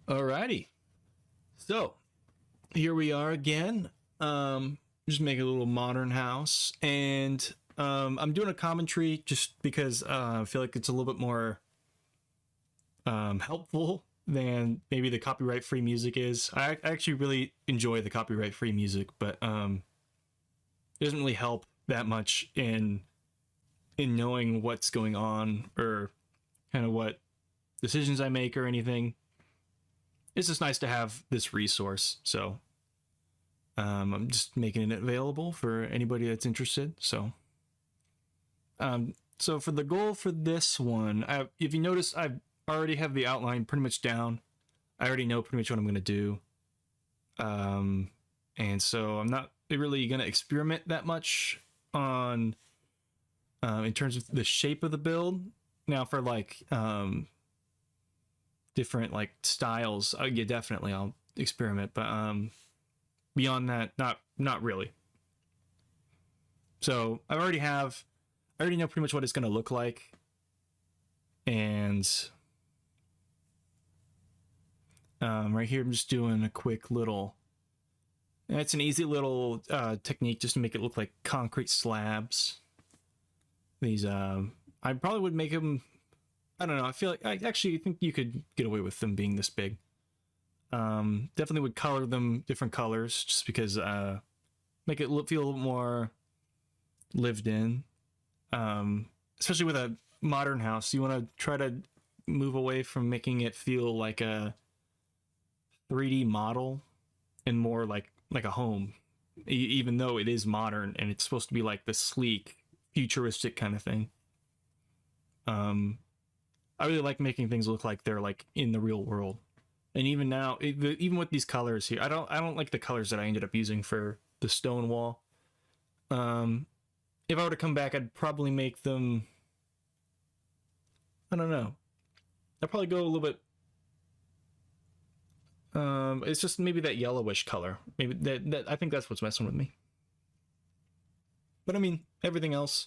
Alrighty. So here we are again. Just make a little modern house, and I'm doing a commentary just because I feel like it's a little bit more helpful than maybe the copyright-free music is. I actually really enjoy the copyright-free music, but it doesn't really help that much in knowing what's going on or kind of what decisions I make or anything. It's just nice to have this resource. So I'm just making it available for anybody that's interested. So for the goal for this one, if you notice, I already have the outline pretty much down. I already know pretty much what I'm going to do. And so I'm not really going to experiment that much on in terms of the shape of the build. Now for like different like styles, yeah, definitely I'll experiment, but beyond that, not really. So I already know pretty much what it's going to look like, and right here I'm just doing a quick little. It's an easy little technique just to make it look like concrete slabs. These I probably would make them. I don't know. I feel like I actually think you could get away with them being this big. Definitely would color them different colors just because make it feel a little more lived in. Especially with a modern house, you want to try to move away from making it feel like a 3D model and more like a home, even though it is modern and it's supposed to be like the sleek, futuristic kind of thing. I really like making things look like they're like in the real world. And even now, even with these colors here, I don't like the colors that I ended up using for the stone wall. If I were to come back, I'd probably make them. I don't know. I'd probably go a little bit. It's just maybe that yellowish color. Maybe that I think that's what's messing with me. But I mean, everything else.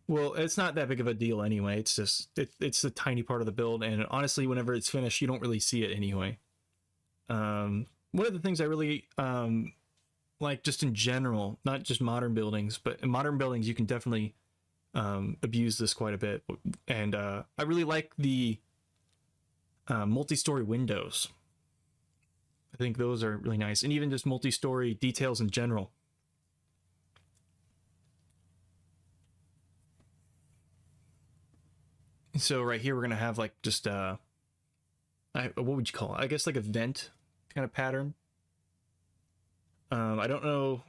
Well, it's not that big of a deal anyway. It's just it's a tiny part of the build, and honestly, whenever it's finished, you don't really see it anyway. One of the things I really like, just in general, not just modern buildings, but in modern buildings, you can definitely abuse this quite a bit. And I really like the multi-story windows. I think those are really nice, and even just multi-story details in general. So right here, we're gonna have like just what would you call it? I guess like a vent kind of pattern. I don't know.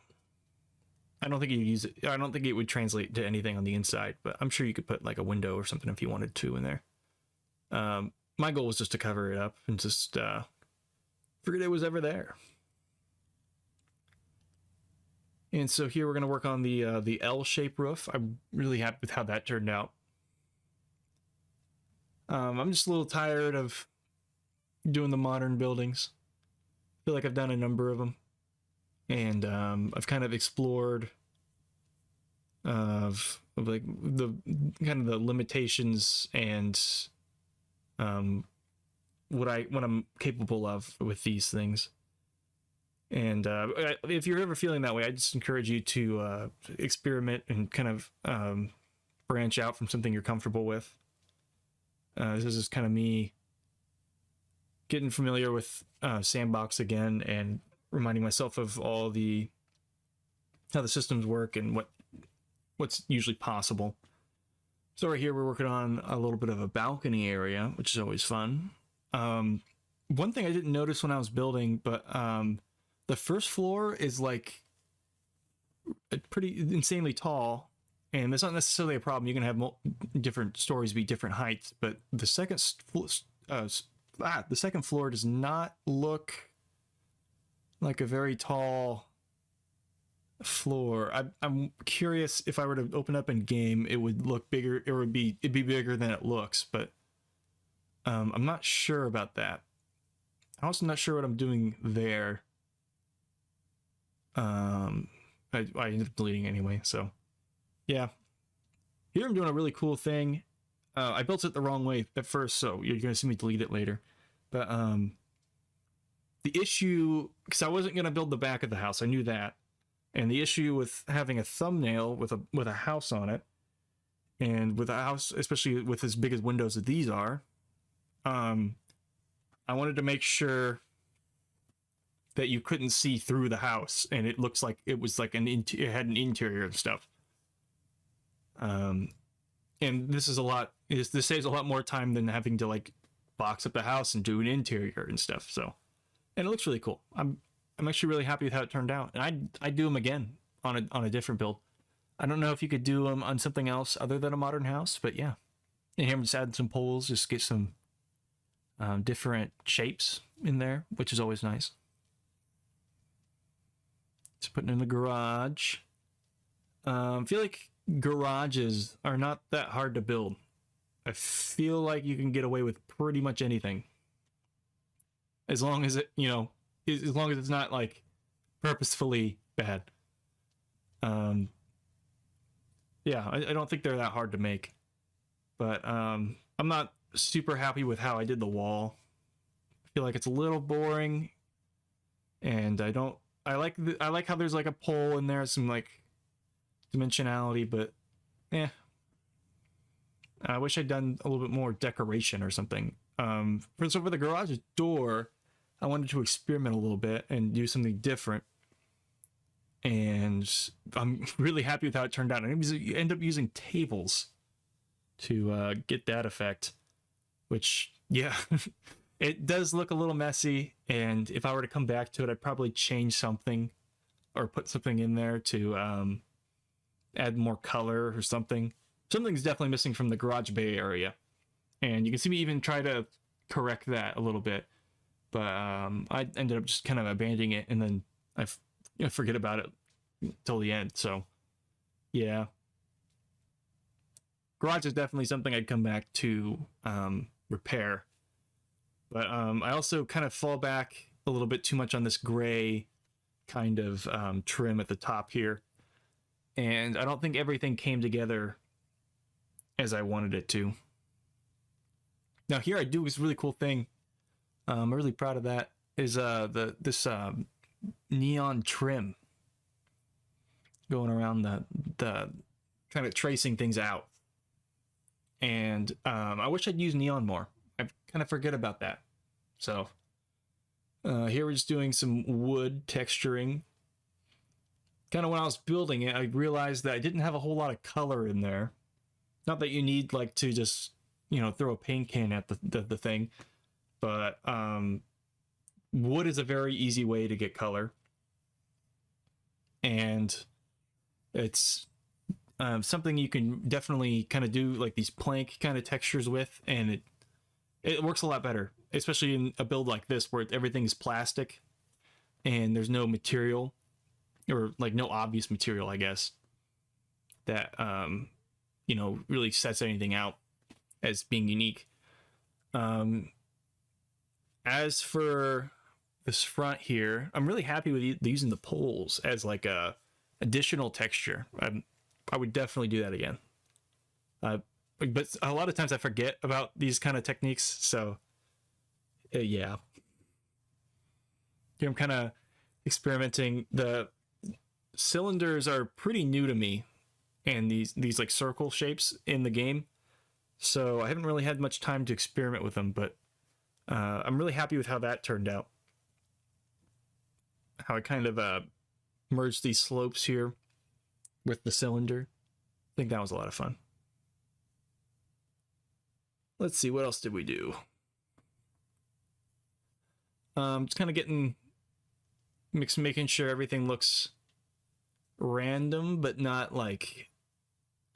I don't think you use it. I don't think it would translate to anything on the inside, but I'm sure you could put like a window or something if you wanted to in there. My goal was just to cover it up and just forget it was ever there. And so here we're gonna work on the L-shaped roof. I'm really happy with how that turned out. I'm just a little tired of doing the modern buildings. I feel like I've done a number of them, and I've kind of explored of like the kind of the limitations and what I'm capable of with these things. And if you're ever feeling that way, I just encourage you to experiment and kind of branch out from something you're comfortable with. This is kind of me getting familiar with Sandbox again and reminding myself of all how the systems work and what's usually possible. So right here we're working on a little bit of a balcony area, which is always fun. One thing I didn't notice when I was building, but the first floor is like pretty insanely tall. And that's not necessarily a problem. You can have different stories be different heights, but the second floor does not look like a very tall floor. I'm curious if I were to open up in game, it would look bigger. It'd be bigger than it looks, but I'm not sure about that. I'm also not sure what I'm doing there. I ended up deleting anyway, so. Yeah, here I'm doing a really cool thing. I built it the wrong way at first, so you're gonna see me delete it later. But the issue, because I wasn't going to build the back of the house, I knew that. And the issue with having a thumbnail with a house on it, and with a house, especially with as big as windows as these are, I wanted to make sure that you couldn't see through the house, and it looks like it was like it had an interior and stuff. And this is this saves a lot more time than having to like box up the house and do an interior and stuff. So, and it looks really cool. I'm actually really happy with how it turned out, and I'd do them again on a different build. I don't know if you could do them on something else other than a modern house, but yeah. And here I'm just adding some poles, just get some different shapes in there, which is always nice. Just putting in the garage. I feel like garages are not that hard to build. I feel like you can get away with pretty much anything, as long as it, as long as it's not like purposefully bad. Yeah, I don't think they're that hard to make, but I'm not super happy with how I did the wall. I feel like it's a little boring, and I like how there's like a pole in there, some like dimensionality, but yeah. I wish I'd done a little bit more decoration or something. For the garage door, I wanted to experiment a little bit and do something different. And I'm really happy with how it turned out. And you end up using tables to get that effect, which, yeah, it does look a little messy. And if I were to come back to it, I'd probably change something or put something in there to add more color or something. Something's definitely missing from the garage bay area, and you can see me even try to correct that a little bit, but I ended up just kind of abandoning it, and then I forget about it till the end. So yeah, garage is definitely something I'd come back to repair, but I also kind of fall back a little bit too much on this gray kind of trim at the top here, and I don't think everything came together as I wanted it to. Now here I do this really cool thing. I'm really proud of that. Is this neon trim going around the kind of tracing things out. And I wish I'd use neon more. I kind of forget about that. So here we're just doing some wood texturing. Kind of when I was building it, I realized that I didn't have a whole lot of color in there. Not that you need like to just, throw a paint can at the thing, but wood is a very easy way to get color. And it's something you can definitely kind of do like these plank kind of textures with, and it works a lot better, especially in a build like this where everything's plastic and there's no material, or like no obvious material, I guess, that really sets anything out as being unique. As for this front here, I'm really happy with using the poles as like a additional texture. I would definitely do that again. But a lot of times I forget about these kind of techniques, so yeah. Here I'm kind of experimenting. The cylinders are pretty new to me, and these like circle shapes in the game, so I haven't really had much time to experiment with them, but I'm really happy with how that turned out. How I kind of merged these slopes here with the cylinder. I think that was a lot of fun. Let's see, what else did we do? Just kind of making sure everything looks random, but not like,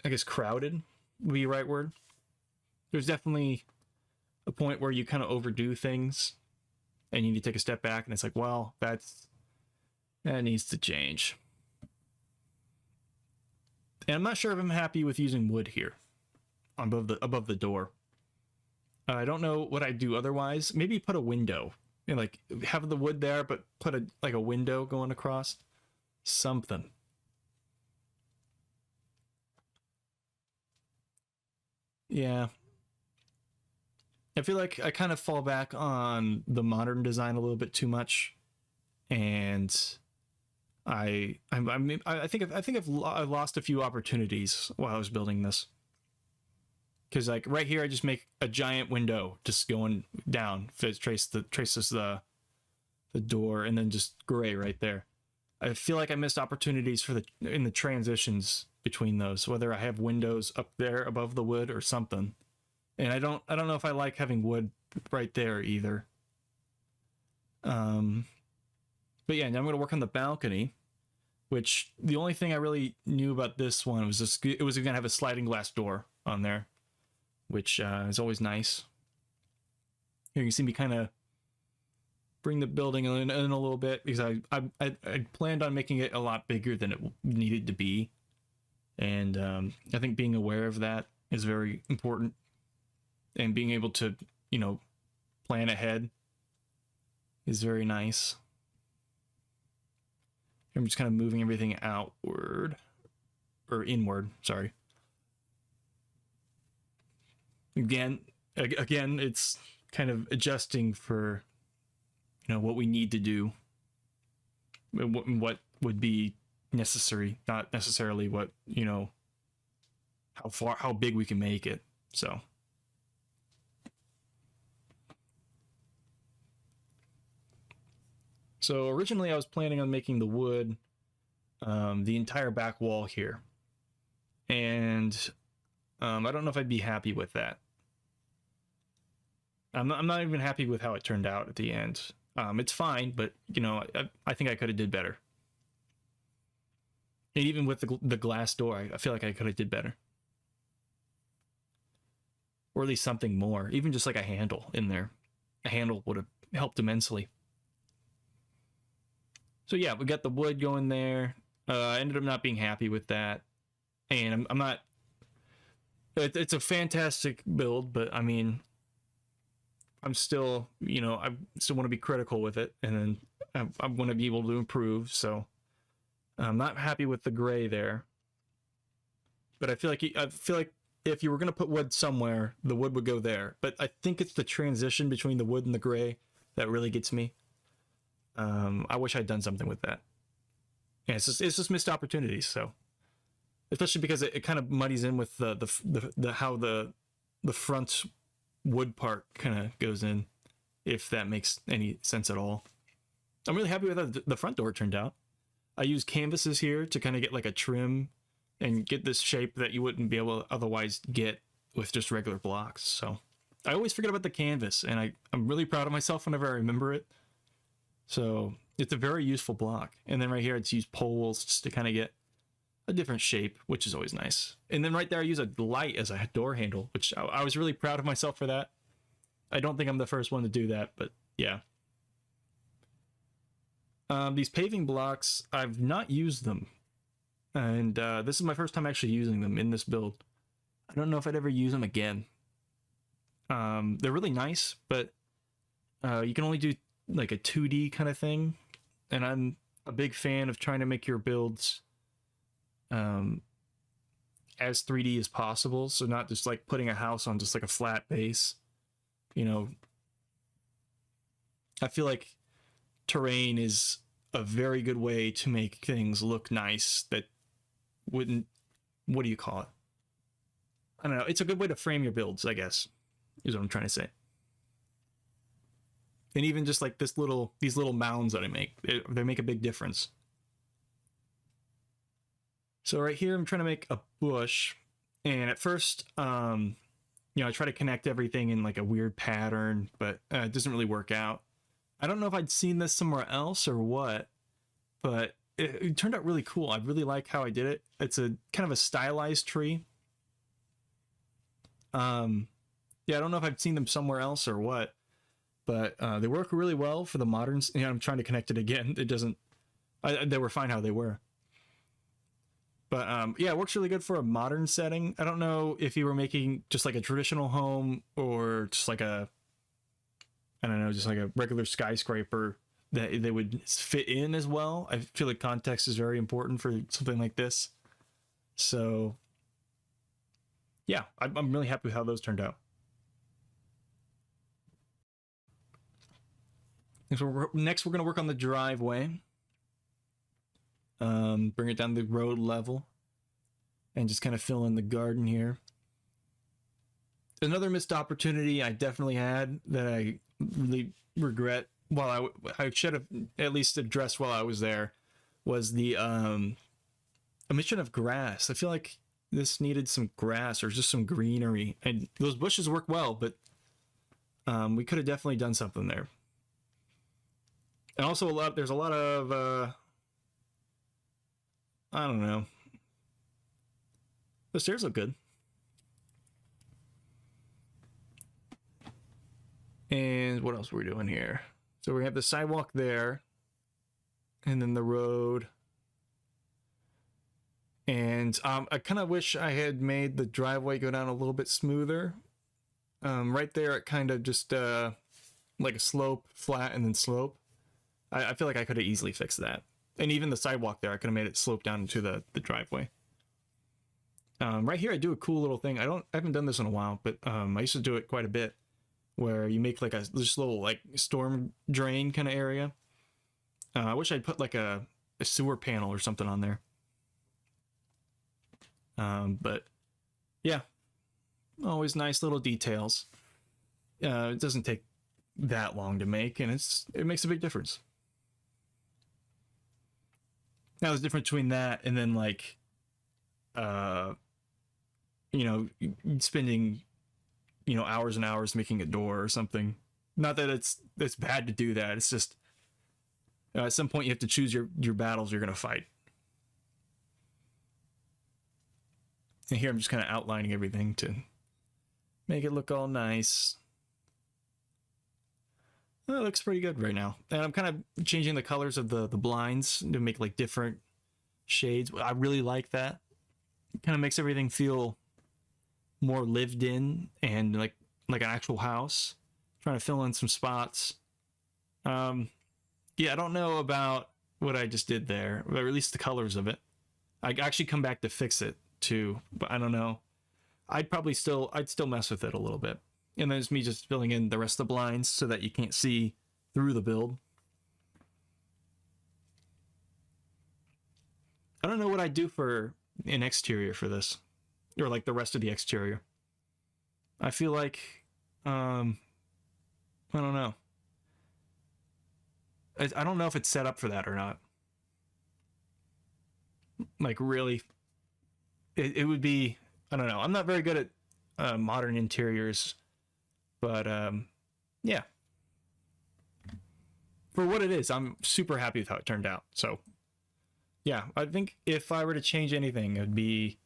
I guess crowded would be the right word. There's definitely a point where you kind of overdo things and you need to take a step back, and it's like, well, that needs to change. And I'm not sure if I'm happy with using wood here above the door. I don't know what I'd do otherwise. Maybe put a window and like have the wood there, but put a window going across. Something. Yeah. I feel like I kind of fall back on the modern design a little bit too much, and I think I've lost a few opportunities while I was building this. Because like right here, I just make a giant window just going down. Traces the door, and then just gray right there. I feel like I missed opportunities in the transitions between those, whether I have windows up there above the wood or something. And I don't know if I like having wood right there either. But yeah, now I'm going to work on the balcony, which the only thing I really knew about this one was it was going to have a sliding glass door on there, which is always nice. Here you can see me kind of bring the building in a little bit, because I planned on making it a lot bigger than it needed to be. And I think being aware of that is very important. And being able to, plan ahead is very nice. I'm just kind of moving everything outward, or inward, sorry. Again, it's kind of adjusting for, what we need to do, what would be necessary, not necessarily what, how big we can make it. So originally I was planning on making the wood the entire back wall here. And I don't know if I'd be happy with that. I'm not even happy with how it turned out at the end. It's fine, but I think I could have did better. And even with the glass door, I feel like I could have did better. Or at least something more. Even just like a handle in there. A handle would have helped immensely. So yeah, we got the wood going there. I ended up not being happy with that. And I'm not... It's a fantastic build, but I mean... I'm still, I still want to be critical with it, and then I want to be able to improve, so I'm not happy with the gray there. But I feel like if you were going to put wood somewhere, the wood would go there. But I think it's the transition between the wood and the gray that really gets me. I wish I'd done something with that. Yeah, it's just missed opportunities, so. Especially because it kind of muddies in with the how the front wood part kind of goes in, if that makes any sense at all. I'm really happy with how the front door turned out. I used canvases here to kind of get like a trim and get this shape that you wouldn't be able to otherwise get with just regular blocks. So I always forget about the canvas, and I'm really proud of myself whenever I remember it. So it's a very useful block. And then right here, it's used poles just to kind of get a different shape, which is always nice. And then right there, I use a light as a door handle, which I was really proud of myself for that. I don't think I'm the first one to do that, but yeah. These paving blocks, I've not used them. And this is my first time actually using them in this build. I don't know if I'd ever use them again. They're really nice, but you can only do like a 2D kind of thing. And I'm a big fan of trying to make your builds as 3D as possible, so not just like putting a house on just like a flat base. I feel like terrain is a very good way to make things look nice that wouldn't, what do you call it? I don't know. It's a good way to frame your builds, I guess, is what I'm trying to say. And even just like these little mounds that I make, they make a big difference. So right here, I'm trying to make a bush, and at first, I try to connect everything in like a weird pattern, but it doesn't really work out. I don't know if I'd seen this somewhere else or what, but it turned out really cool. I really like how I did it. It's a kind of a stylized tree. Yeah, I don't know if I've seen them somewhere else or what, but they work really well for the moderns. I'm trying to connect it again. It doesn't. They were fine how they were. But yeah, it works really good for a modern setting. I don't know if you were making just like a traditional home or just like just like a regular skyscraper that they would fit in as well. I feel like context is very important for something like this. So yeah, I'm really happy with how those turned out. Next, we're going to work on the driveway. Bring it down the road level. And just kind of fill in the garden here. Another missed opportunity I definitely had that I really regret, while I should have at least addressed while I was there, was the omission of grass. I feel like this needed some grass or just some greenery. And those bushes work well, but we could have definitely done something there. And also there's a lot of I don't know. The stairs look good. And what else are we doing here? So we have the sidewalk there. And then the road. And I kind of wish I had made the driveway go down a little bit smoother. Right there, it kind of just like a slope, flat, and then slope. I feel like I could have easily fixed that. And even the sidewalk there, I could have made it slope down into the driveway. Right here, I do a cool little thing. I haven't done this in a while, but I used to do it quite a bit, where you make like a this little like storm drain kind of area. I wish I'd put like a sewer panel or something on there. But yeah, always nice little details. It doesn't take that long to make, and it makes a big difference. Now, the difference between that and then like, spending, hours and hours making a door or something. Not that it's bad to do that. It's just at some point you have to choose your battles you're going to fight. And here I'm just kind of outlining everything to make it look all nice. Well, it looks pretty good right now. And I'm kind of changing the colors of the blinds to make like different shades. I really like that. It kind of makes everything feel more lived in and like an actual house. Trying to fill in some spots. Yeah, I don't know about what I just did there, or at least the colors of it. I actually come back to fix it too, but I don't know. I'd still mess with it a little bit. And then it's me just filling in the rest of the blinds so that you can't see through the build. I don't know what I'd do for an exterior for this, or like the rest of the exterior. I feel like, I don't know. I don't know if it's set up for that or not. Like really, it would be, I don't know. I'm not very good at modern interiors, but yeah. For what it is, I'm super happy with how it turned out. So yeah, I think if I were to change anything, it would be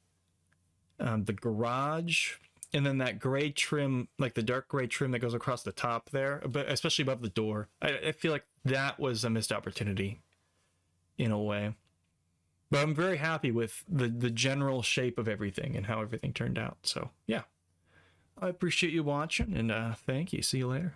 the garage, and then that gray trim, like the dark gray trim that goes across the top there, but especially above the door. I feel like that was a missed opportunity in a way. But I'm very happy with the general shape of everything and how everything turned out. So yeah, I appreciate you watching, and thank you. See you later.